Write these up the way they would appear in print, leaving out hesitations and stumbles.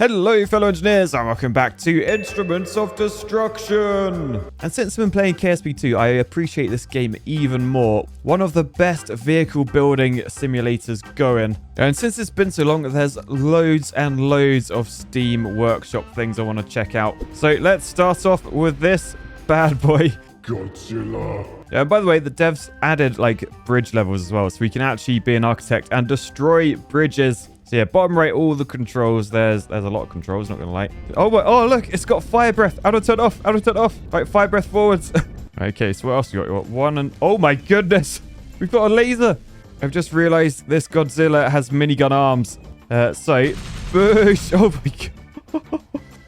Hello fellow engineers and welcome back to Instruments of Destruction. And since I've been playing KSP2, I appreciate this game even more. One of the best vehicle building simulators going. And since it's been so long, there's loads and loads of Steam Workshop things I want to check out. So let's start off with this bad boy. Godzilla. By the way, the devs added like bridge levels as well, so we can actually be an architect and destroy bridges. So yeah, bottom right, all the controls. There's a lot of controls, not gonna lie. Oh look, it's got fire breath. How do I turn it off? How do I turn it off? Right, fire breath forwards. Okay, so what else you got? You got one and oh my goodness, we've got a laser. I've just realized this Godzilla has minigun arms. So boosh. Oh my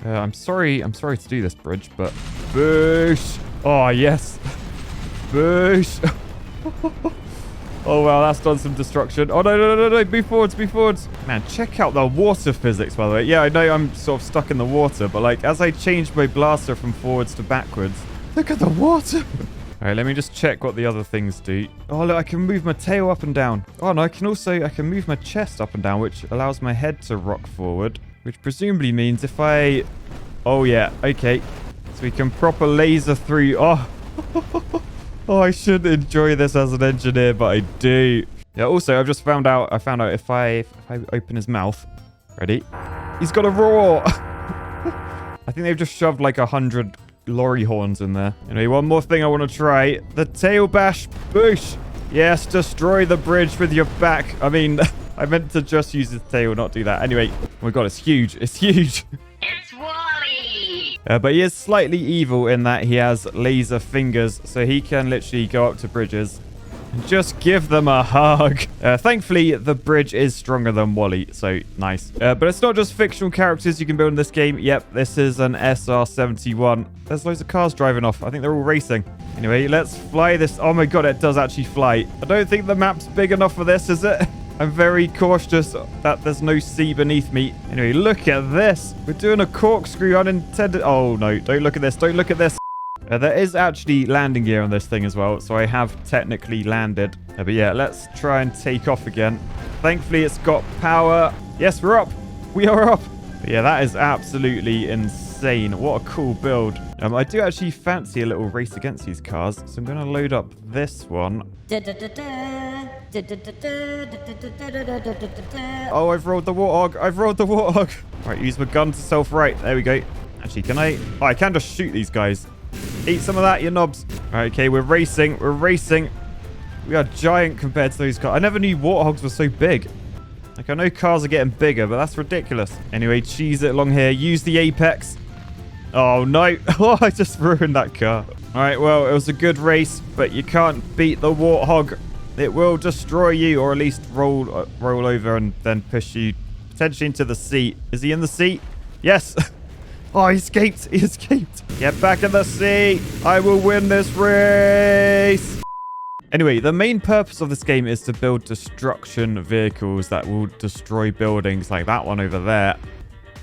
god. I'm sorry to do this bridge, but boosh. Oh yes. Boosh. Oh, well, that's done some destruction. Oh, no. Move forwards. Man, check out the water physics, by the way. Yeah, I know I'm sort of stuck in the water, but, like, as I change my blaster from forwards to backwards, look at the water. All right, let me just check what the other things do. Oh, look, I can move my tail up and down. Oh, no, I can move my chest up and down, which allows my head to rock forward, which presumably means if I... Oh, yeah, okay. So we can proper laser through... Oh, oh, I shouldn't enjoy this as an engineer, but I do. Yeah, also, I've just found out if I open his mouth. Ready? He's got a roar. I think they've just shoved like 100 lorry horns in there. Anyway, one more thing I want to try. The tail bash. Boosh. Yes, destroy the bridge with your back. I mean, I meant to just use his tail, not do that. Anyway, oh my god, it's huge. It's huge. It's Wally! But he is slightly evil in that he has laser fingers, so he can literally go up to bridges and just give them a hug. Thankfully, the bridge is stronger than Wally, so nice. But it's not just fictional characters you can build in this game. Yep, this is an SR-71. There's loads of cars driving off. I think they're all racing. Anyway, let's fly this. Oh my god, it does actually fly. I don't think the map's big enough for this, is it? I'm very cautious that there's no sea beneath me. Anyway, look at this. We're doing a corkscrew unintended. Oh, no. Don't look at this. Don't look at this. There is actually landing gear on this thing as well, so I have technically landed. But yeah, let's try and take off again. Thankfully, it's got power. Yes, we're up. We are up. But yeah, that is absolutely insane. What a cool build. I do actually fancy a little race against these cars, so I'm going to load up this one. Oh, I've rolled the warthog. Right, use my gun to self-right. There we go. Actually, can I... Oh, I can just shoot these guys. Eat some of that, you knobs. Right, okay, we're racing. We are giant compared to those cars. I never knew warthogs were so big. Like, I know cars are getting bigger, but that's ridiculous. Anyway, cheese it along here. Use the apex. Oh, no. Oh, I just ruined that car. All right, well, it was a good race, but you can't beat the warthog. It will destroy you, or at least roll over and then push you potentially into the seat. Is he in the seat? Yes. Oh, he escaped. He escaped. Get back in the seat. I will win this race. Anyway, the main purpose of this game is to build destruction vehicles that will destroy buildings like that one over there.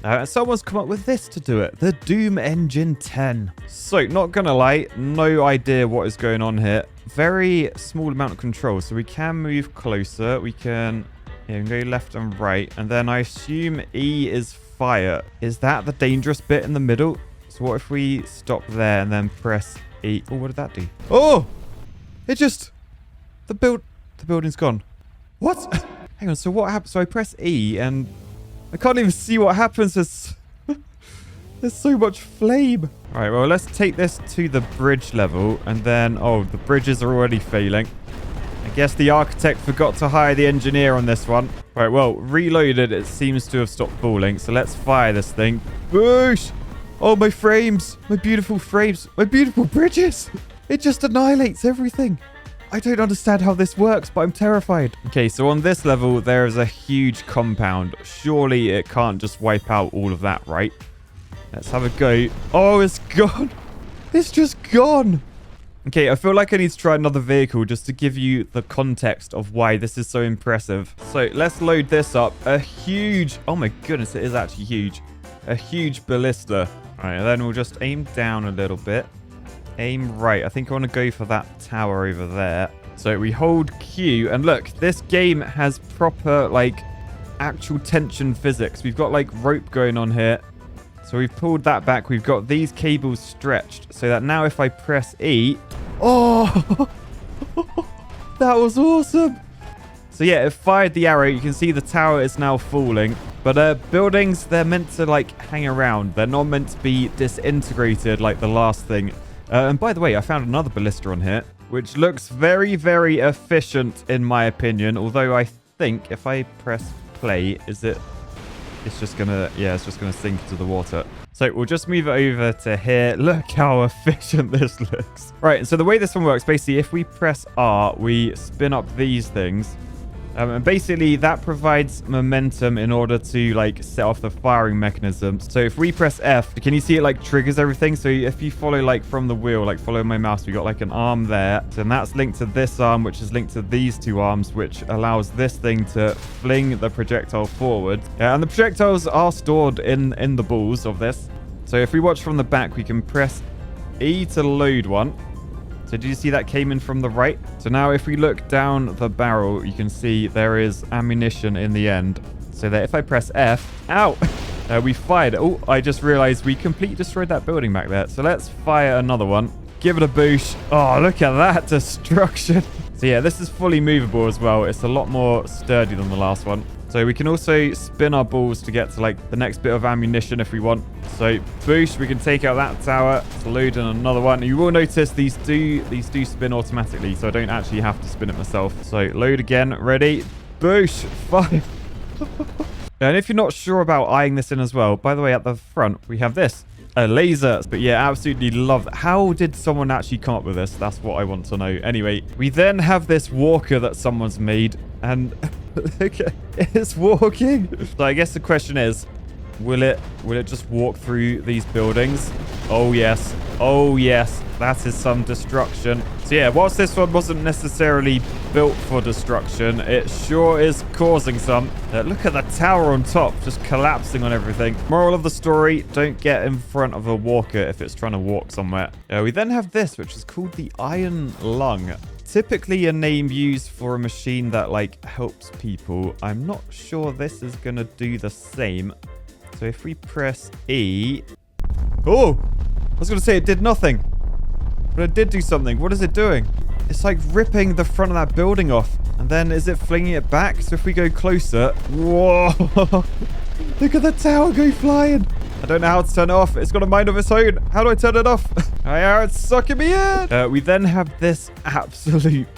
And someone's come up with this to do it. The Doom Engine 10. So, not gonna lie, no idea what is going on here. Very small amount of control. So we can move closer. We can go left and right. And then I assume E is fire. Is that the dangerous bit in the middle? So what if we stop there and then press E? Oh, what did that do? Oh! It just... The building's gone. What? Hang on, so what happens? So I press E and... I can't even see what happens. There's so much flame. All right, well, let's take this to the bridge level. And then, oh, the bridges are already failing. I guess the architect forgot to hire the engineer on this one. All right, well, reloaded. It seems to have stopped falling. So let's fire this thing. Boosh! Oh, my frames. My beautiful frames. My beautiful bridges. It just annihilates everything. I don't understand how this works, but I'm terrified. Okay, so on this level, there is a huge compound. Surely it can't just wipe out all of that, right? Let's have a go. Oh, it's gone. It's just gone. Okay, I feel like I need to try another vehicle just to give you the context of why this is so impressive. So let's load this up. A huge... Oh my goodness, it is actually huge. A huge ballista. All right, and then we'll just aim down a little bit. Aim right. I think I want to go for that tower over there. So we hold Q. And look, this game has proper, like, actual tension physics. We've got like rope going on here. So we've pulled that back. We've got these cables stretched so that now if I press E... Oh! That was awesome! So yeah, it fired the arrow. You can see the tower is now falling. But buildings, they're meant to like hang around. They're not meant to be disintegrated like the last thing. And by the way, I found another ballista on here, which looks very, very efficient in my opinion. Although I think if I press play, it's just gonna sink into the water. So we'll just move it over to here. Look how efficient this looks. Right, and so the way this one works, basically, if we press R, we spin up these things. And basically, that provides momentum in order to, like, set off the firing mechanism. So if we press F, can you see it, like, triggers everything? So if you follow, like, from the wheel, like, follow my mouse, we got, like, an arm there. And that's linked to this arm, which is linked to these two arms, which allows this thing to fling the projectile forward. And the projectiles are stored in the balls of this. So if we watch from the back, we can press E to load one. So did you see that came in from the right? So now if we look down the barrel, you can see there is ammunition in the end. So that if I press F, ow, we fired it. Oh, I just realized we completely destroyed that building back there. So let's fire another one. Give it a boosh. Oh, look at that destruction. So yeah, this is fully movable as well. It's a lot more sturdy than the last one. So we can also spin our balls to get to like the next bit of ammunition if we want. So boosh, we can take out that tower. Let's load in another one. You will notice these do spin automatically, so I don't actually have to spin it myself. So load again. Ready? Boosh. 5. And if you're not sure about eyeing this in as well, by the way, at the front, we have this. A laser. But yeah, absolutely love that. How did someone actually come up with this? That's what I want to know. Anyway, we then have this walker that someone's made. And look at it's walking. So I guess the question is, will it just walk through these buildings? Oh, yes. Oh, yes. That is some destruction. So yeah, whilst this one wasn't necessarily built for destruction, it sure is causing some. Look at the tower on top, just collapsing on everything. Moral of the story, don't get in front of a walker if it's trying to walk somewhere. We then have this, which is called the Iron Lung. Typically a name used for a machine that like helps people. I'm not sure this is going to do the same. So if we press E... Oh! I was going to say it did nothing. But it did do something. What is it doing? It's like ripping the front of that building off. And then is it flinging it back? So if we go closer... Whoa! Look at the tower go flying. I don't know how to turn it off. It's got a mind of its own. How do I turn it off? It's sucking me in. We then have this absolute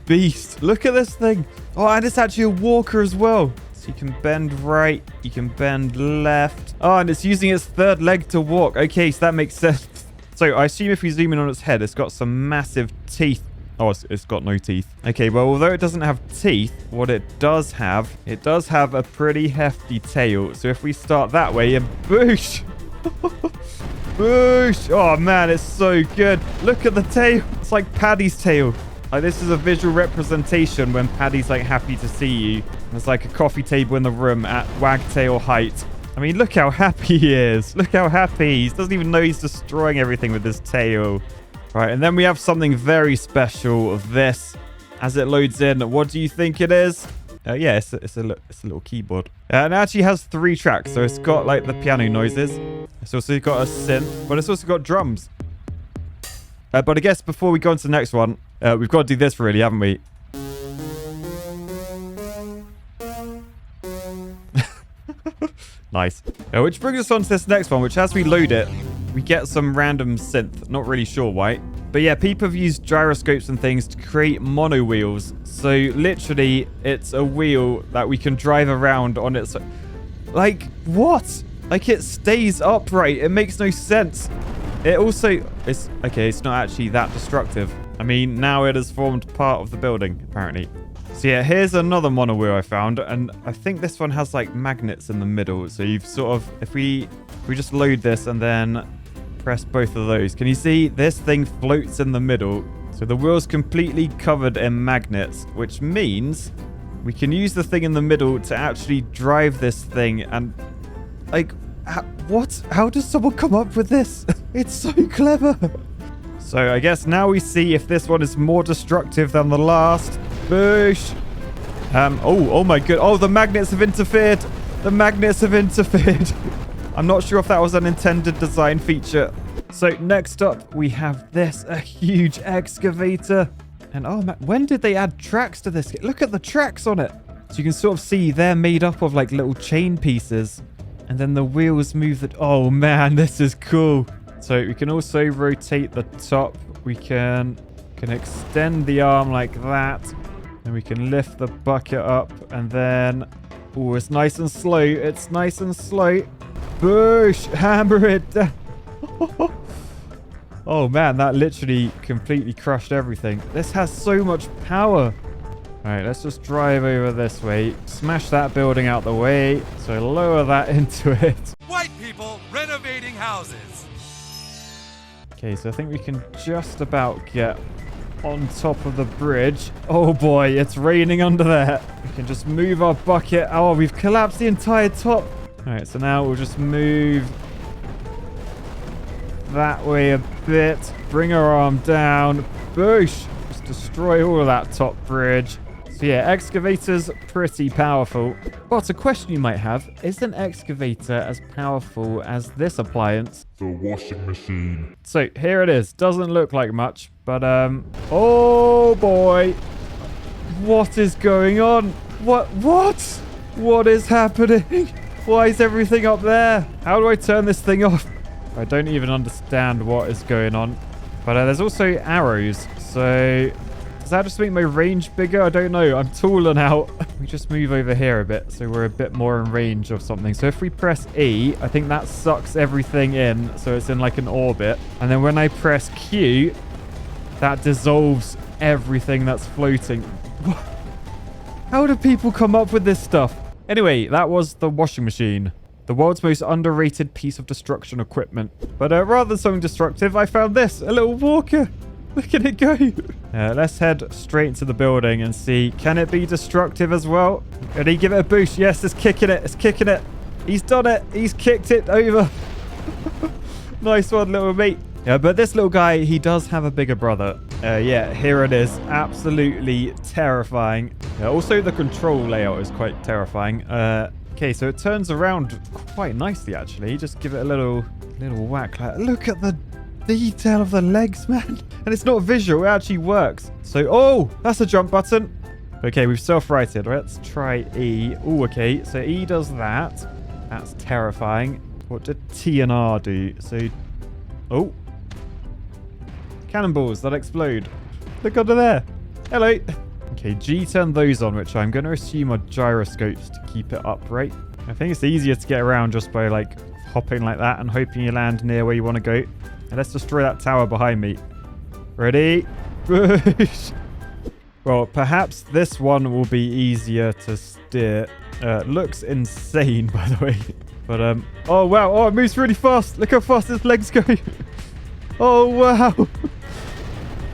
beast. Look at this thing. Oh, and it's actually a walker as well. So you can bend right. You can bend left. Oh, and it's using its third leg to walk. Okay, so that makes sense. So I assume if we zoom in on its head, it's got some massive teeth. Oh, it's got no teeth. Okay, well, although it doesn't have teeth, what it does have a pretty hefty tail. So if we start that way and boosh. Boosh. Oh, man, it's so good. Look at the tail. It's like Paddy's tail. Like, this is a visual representation when Paddy's, like, happy to see you. There's, like, a coffee table in the room at wagtail height. I mean, look how happy he is. Look how happy. He doesn't even know he's destroying everything with his tail. Right, and then we have something very special of this. As it loads in, what do you think it is? Yeah, it's a little keyboard. And it actually has 3 tracks. So it's got, like, the piano noises. It's also got a synth, but it's also got drums. But I guess before we go on to the next one, we've got to do this really, haven't we? Nice. Which brings us on to this next one, which as we load it, we get some random synth. Not really sure why. But yeah, people have used gyroscopes and things to create mono wheels. So literally, it's a wheel that we can drive around on its... Like, what? Like, it stays upright. It makes no sense. It also... It's not actually that destructive. I mean, now it has formed part of the building, apparently. So yeah, here's another mono wheel I found, and I think this one has like magnets in the middle. So you've sort of, if we just load this and then press both of those, can you see this thing floats in the middle? So the wheel's completely covered in magnets, which means we can use the thing in the middle to actually drive this thing. And like, what? How does someone come up with this? It's so clever. So I guess now we see if this one is more destructive than the last. Boosh. Oh my god. Oh, the magnets have interfered. The magnets have interfered. I'm not sure if that was an intended design feature. So next up, we have this, a huge excavator. And oh man, when did they add tracks to this? Look at the tracks on it. So you can sort of see they're made up of like little chain pieces. And then the wheels move that. Oh man, this is cool. So we can also rotate the top. We can extend the arm like that. And we can lift the bucket up. And then, oh, it's nice and slow. It's nice and slow. Push, hammer it down. Oh man, that literally completely crushed everything. This has so much power. All right, let's just drive over this way. Smash that building out the way. So lower that into it. White people renovating houses. Okay, so I think we can just about get on top of the bridge. Oh boy, it's raining under there. We can just move our bucket. Oh, we've collapsed the entire top. All right, so now we'll just move that way a bit. Bring our arm down. Boosh. Just destroy all of that top bridge. So yeah, excavator's pretty powerful. But a question you might have, is an excavator as powerful as this appliance? The washing machine. So here it is. Doesn't look like much, but oh boy. What is going on? What is happening? Why is everything up there? How do I turn this thing off? I don't even understand what is going on. But there's also arrows. So does that just make my range bigger? I don't know. I'm taller now. We just move over here a bit so we're a bit more in range of something. So if we press E, I think that sucks everything in. So it's in like an orbit. And then when I press Q, that dissolves everything that's floating. How do people come up with this stuff? Anyway, that was the washing machine. The world's most underrated piece of destruction equipment. But rather than something destructive, I found this. A little walker. Look at it go. Let's head straight into the building and see. Can it be destructive as well? Ready? Give it a boost. Yes, it's kicking it. It's kicking it. He's done it. He's kicked it over. Nice one, little mate. Yeah, but this little guy, he does have a bigger brother. Yeah, here it is. Absolutely terrifying. Also, the control layout is quite terrifying. Okay, so it turns around quite nicely, actually. Just give it a little whack. Look at the detail of the legs, man. And it's not visual. It actually works. So, oh, that's a jump button. Okay, we've self-righted. Let's try E. Oh, okay. So E does that. That's terrifying. What did T and R do? So, oh. Cannonballs that explode. Look under there. Hello. Okay, G turned those on, which I'm going to assume are gyroscopes to keep it upright. I think it's easier to get around just by like hopping like that and hoping you land near where you want to go. And let's destroy that tower behind me. Ready? Well, perhaps this one will be easier to steer. Looks insane, by the way. But, oh wow. Oh, it moves really fast. Look how fast its legs go. Oh, wow.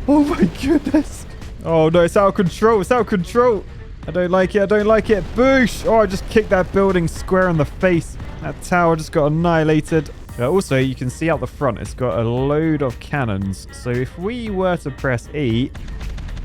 Oh my goodness. Oh no, it's out of control. It's out of control. I don't like it. I don't like it. Boosh. Oh, I just kicked that building square in the face. That tower just got annihilated. Also, you can see out the front, it's got a load of cannons. So if we were to press E,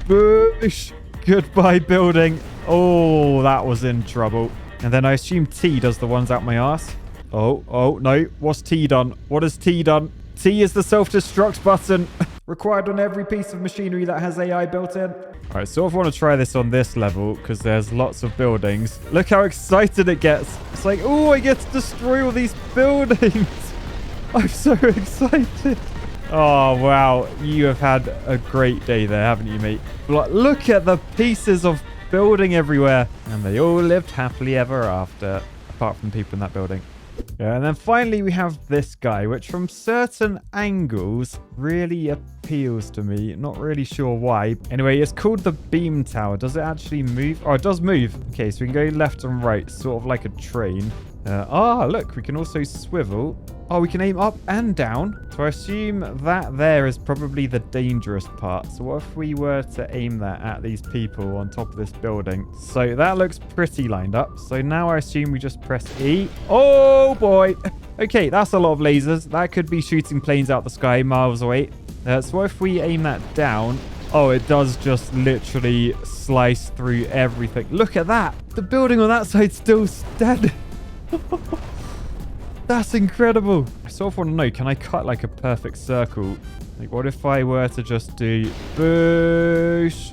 boosh. Goodbye, building. Oh, that was in trouble. And then I assume T does the ones out my ass. Oh, no. What's T done? What has T done? T is the self-destruct button. Required on every piece of machinery that has AI built in. All right, sort of want to try this on this level because there's lots of buildings. Look how excited it gets. It's like, oh, I get to destroy all these buildings. I'm so excited. Oh, wow. You have had a great day there, haven't you, mate? Look at the pieces of building everywhere. And they all lived happily ever after, apart from the people in that building. Yeah, and then finally we have this guy, which from certain angles really appeals to me. Not really sure why. Anyway, it's called the beam tower. Does it actually move? Oh, it does move. Okay, so we can go left and right, sort of like a train. Look, we can also swivel. Oh, we can aim up and down. So I assume that there is probably the dangerous part. So what if we were to aim that at these people on top of this building? So that looks pretty lined up. So now I assume we just press E. Oh, boy. Okay, that's a lot of lasers. That could be shooting planes out the sky miles away. So what if we aim that down? Oh, it does just literally slice through everything. Look at that. The building on that side's still standing. That's incredible. I sort of want to know, can I cut like a perfect circle? Like, what if I were to just do boosh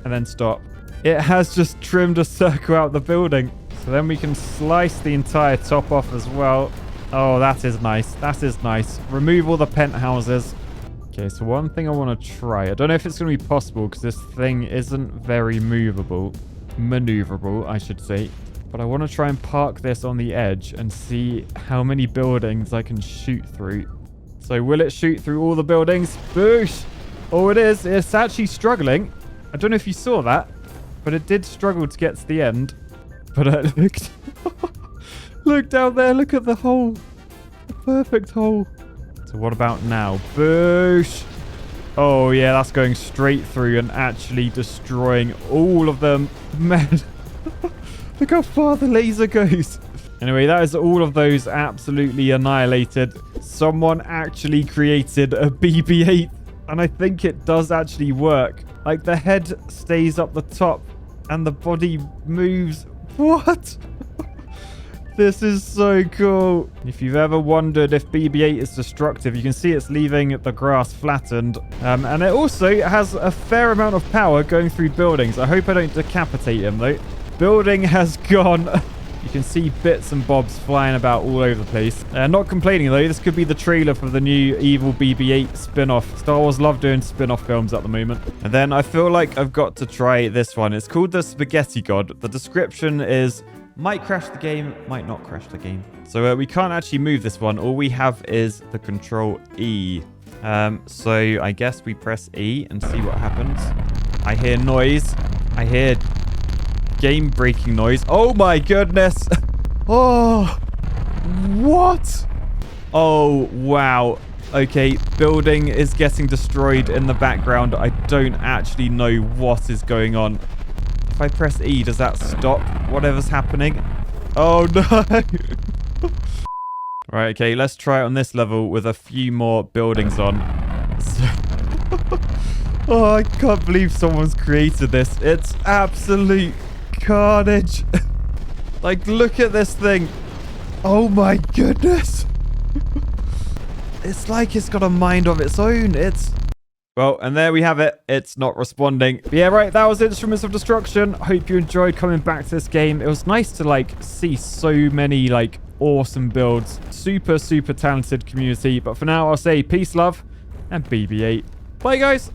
and then stop? It has just trimmed a circle out the building. So then we can slice the entire top off as well. Oh, that is nice. That is nice. Remove all the penthouses. Okay, so one thing I want to try. I don't know if it's going to be possible because this thing isn't very movable. Maneuverable, I should say. But I want to try and park this on the edge and see how many buildings I can shoot through. So will it shoot through all the buildings? Boosh! Oh, it is. It's actually struggling. I don't know if you saw that, but it did struggle to get to the end. But look down there. Look at the hole. The perfect hole. So what about now? Boosh! Oh, yeah, that's going straight through and actually destroying all of them. Man, look how far the laser goes. Anyway, that is all of those absolutely annihilated. Someone actually created a BB-8, and I think it does actually work. Like, the head stays up the top, and the body moves. What? This is so cool. If you've ever wondered if BB-8 is destructive, you can see it's leaving the grass flattened. And it also has a fair amount of power going through buildings. I hope I don't decapitate him, though. Building has gone. You can see bits and bobs flying about all over the place. Not complaining, though. This could be the trailer for the new Evil BB-8 spin-off. Star Wars love doing spin-off films at the moment. And then I feel like I've got to try this one. It's called the Spaghetti God. The description is, might crash the game, might not crash the game. So we can't actually move this one. All we have is the Control E. So I guess we press E and see what happens. I hear noise. I hear game-breaking noise. Oh my goodness. Oh, what? Oh, wow. Okay, building is getting destroyed in the background. I don't actually know what is going on. If I press E, does that stop whatever's happening? Oh, no. Right, okay, let's try it on this level with a few more buildings on. Oh, I can't believe someone's created this. It's absolute carnage. Like, look at this thing. Oh, my goodness. It's like it's got a mind of its own. It's... Well, and there we have it. It's not responding. But yeah, right. That was Instruments of Destruction. Hope you enjoyed coming back to this game. It was nice to, like, see so many, like, awesome builds. Super, super talented community. But for now, I'll say peace, love, and BB-8. Bye, guys.